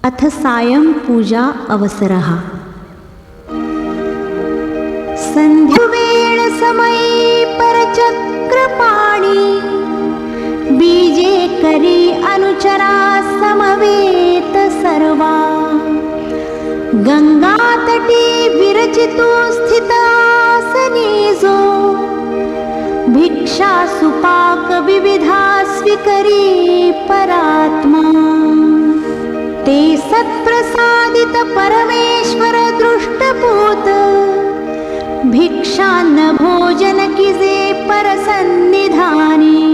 अथ सायं पूजा अवसरः। संध्यावेळ समये परचक्रपाणि बीजे करी अनुचरा समवेत सर्वा। गंगातटी विरचितो स्थितासने जो भिक्षा सुपाक विविधा स्वीकरी परात्मा। ते सत्प्रसादित परमेश्वर दृष्टपूत भिक्षान्न भोजन किजे परसन्निधानी।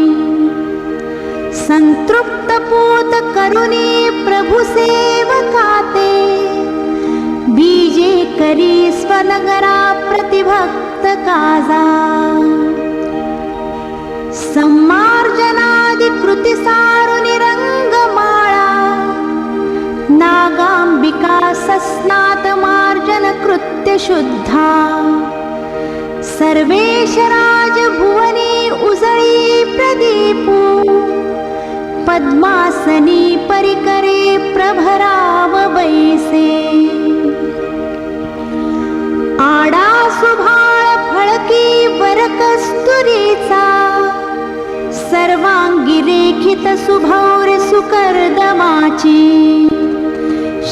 संतृप्त पूत करुणी प्रभु सेवकाते बीजे करी स्वनगरा प्रतिभक्त काजा। सम्मार्जनादि कृती सारुनि रंगमाळा नागांबिका सस्नात मार्जन कृत्य शुद्धा। सर्वेश राजभुवनी उजळी प्रदीपू पद्मासनी परिकरे प्रभराव बैसे। आडा सुभाळ फळकी वरकस्तुरीचा सर्वांगी रेखित सुभौर सुकर्दमाची।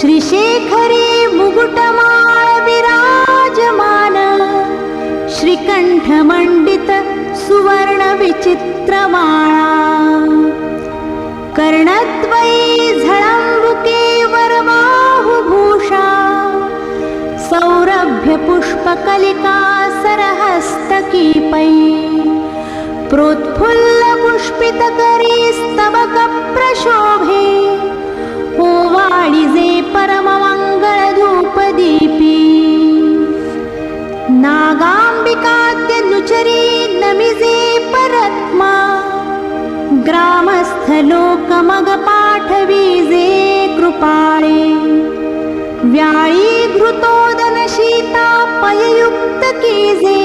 श्रीशेखरी मुकुटमाळ विराजमान श्रीकंठमंडित सुवर्ण विचित्रमाळा। कर्णद्वयी झळंबुके वरबाहुभूषा सौरभ्य पुष्पकलिका सरहस्तकीपै। प्रोत्फुल्ल पुष्पित करी स्तबक प्रशोभे ओवाळिजे परम मंगळ धूपदीपी। नागांबिकाद्य नुचरी नमिजे परत्मा ग्रामस्थ लोकमग पाठविजे कृपाळे। व्याळी घृतोदन शीता पययुक्त कीजे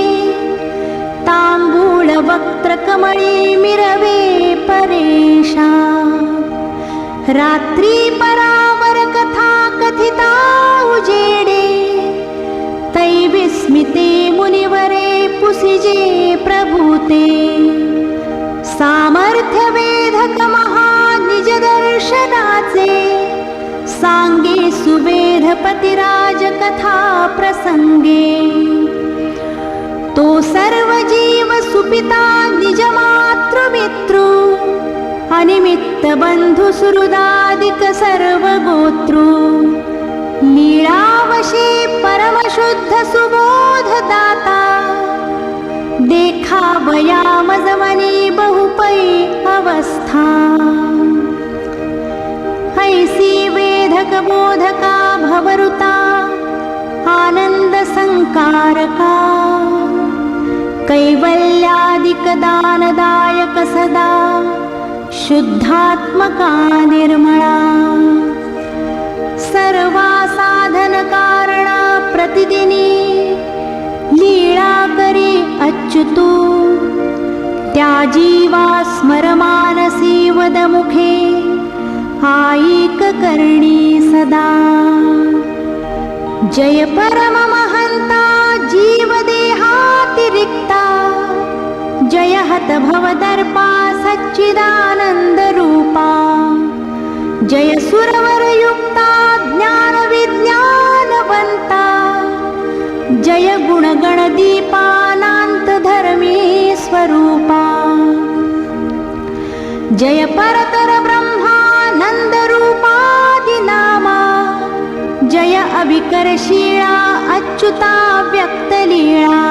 तांबूळ वक्त्र कमळी मिरवे परेशा। रात्री परावर कथा कथिता उजेडे तै विस्मिते मुनिवरे पुसिजे प्रभूते। सामर्थ्य वेधक महा निज दर्शनाचे सांगे सुवेधपतिराज कथा प्रसंगे। तो सर्व जीव सुपिता निज मातृमित्रु अनिमित्त बंधु सुहृदादिक सर्व गोत्रु। लीळावशे परम शुद्ध सुबोध दाता देखावया मजमनी बहुपै अवस्था। ऐसी वेधक बोधका भवरुता आनंद संकारका। कैवल्यादिक दानदायक सदा शुद्धात्मका निर्मळा। सर्वा साधन कारणा प्रतिदिनी लीळा करी अच्युतू। त्या जीवा स्मरमानसी वदमुखे आईक करणी सदा। जय परम महंता जीव देहातिरिक्ता जय हत भवदर्पा सच्चिदानंद रूपा। जय सुरवर युक्ता ज्ञान विज्ञानवंता जय गुणगण दीपानांत धर्मी स्वरूपा। जय परतर ब्रह्मानंद रूपादिनामा जय अविकरशीला अच्युता व्यक्तलीळा।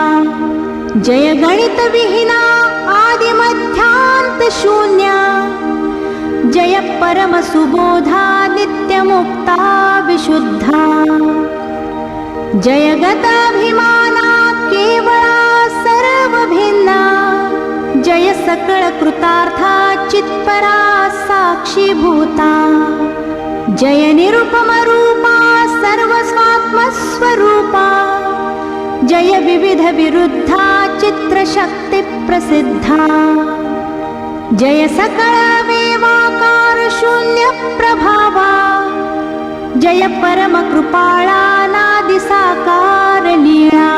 जय गणित विहीना आदि मध्यांत शून्या जय परम सुबोधा नित्य मुक्ता विशुद्धा। जय गताभिमाना केवळा सर्व भिन्ना जय सकळ कृतार्था चित्परा साक्षीभूता। जय निरुपम रूपा सर्व स्वात्मस्वरूपा जय विविध विरुद्धा चित्रशक्ती प्रसिद्धा। जय सकळ वेवाकार शून्य प्रभावा जय परम कृपाळा नादि साकार लीळा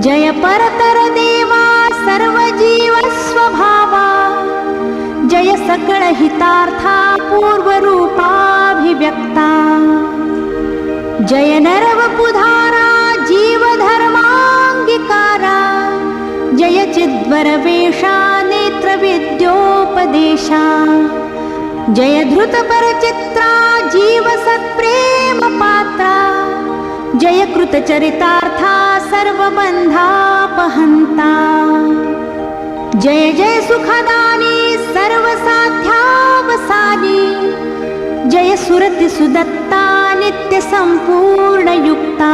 जय परतर देवा सर्व जीव स्वभावा जय सकळ हितार्था पूर्व रूपाभिव्यक्ता जय नरवपुधारा जीव धर्मांगिकारा जय चिद्वरवेषा नेत्र विद्योपदेशा जय धृत परचित्रा जीव सत्प्रेम पात्रा जय कृत चरितार्था सर्व बंधापहंता जय जय सुखदानी सर्व साध्यावसानी जय सुरति सुदत्ता नित्य संपूर्ण युक्ता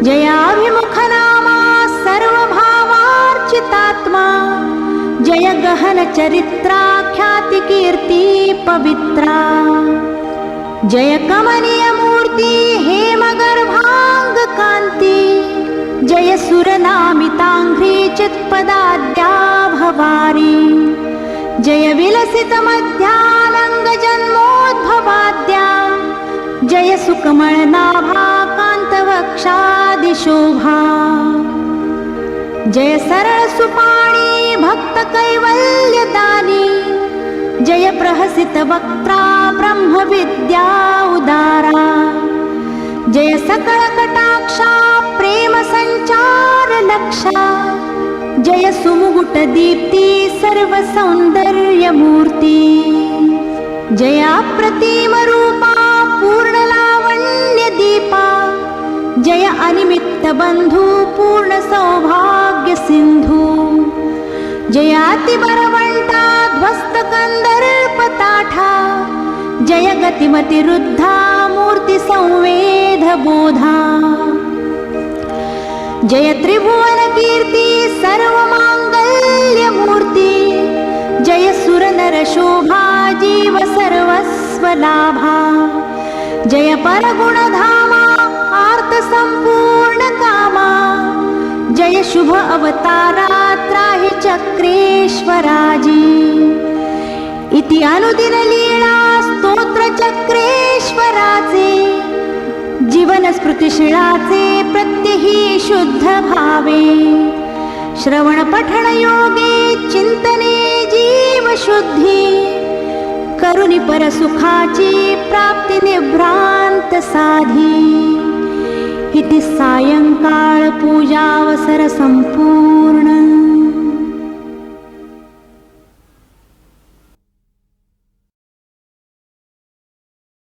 जयाभिमुख नामा सर्व भावार्चितात्मा जय गहन चरित्रा ख्याति कीर्ति पवित्रा जय कमनीय मूर्ति हेम गर्भांग कांती जय सुरनामितांघ्री चित्पदाद्या भवारी जय विलसित मध्यानंग जन्मोद्भवाद्या जय सुकमळ नाभा कांत वक्षादि शोभा जय सरळ सुपाणी भक्त कैवल्यदानी जय प्रहसित वक्त्रा ब्रह्म विद्या उदारा जय सकळ कटाक्षा प्रेम संचार लक्षा जय सुमुकुट दीप्ती सर्व सौंदर्य मूर्ती जय अप्रतिम रूपा पूर्ण लावण्य दीपा जय अनिमित्त बंधू पूर्ण सौभाग्य सिंधू जय अति बरवंता ध्वस्त कंदर्प ताठा जय गतिमति रुद्धा मूर्ति संवेद बोधा जय त्रिभुवन कीर्ति सर्व मांगल्य मूर्ति जय सुर नर शोभा जीव सर्वस्व लाभा जय परगुण धामा आर्त संपूर्ण कामा जय शुभ अवतारा त्राहि चक्रेश्वराजी इति अनुदिन लीळा स्तोत्र चक्रेश्वराचे जीवन स्मृतिशिळाचे प्रत्यही शुद्ध भावे श्रवण पठण योगे चिंतने जीव शुद्धी करुणी परसुखाची प्राप्ती निभ्रांत साधी इति सायंकाळ पूजावसर संपूर्ण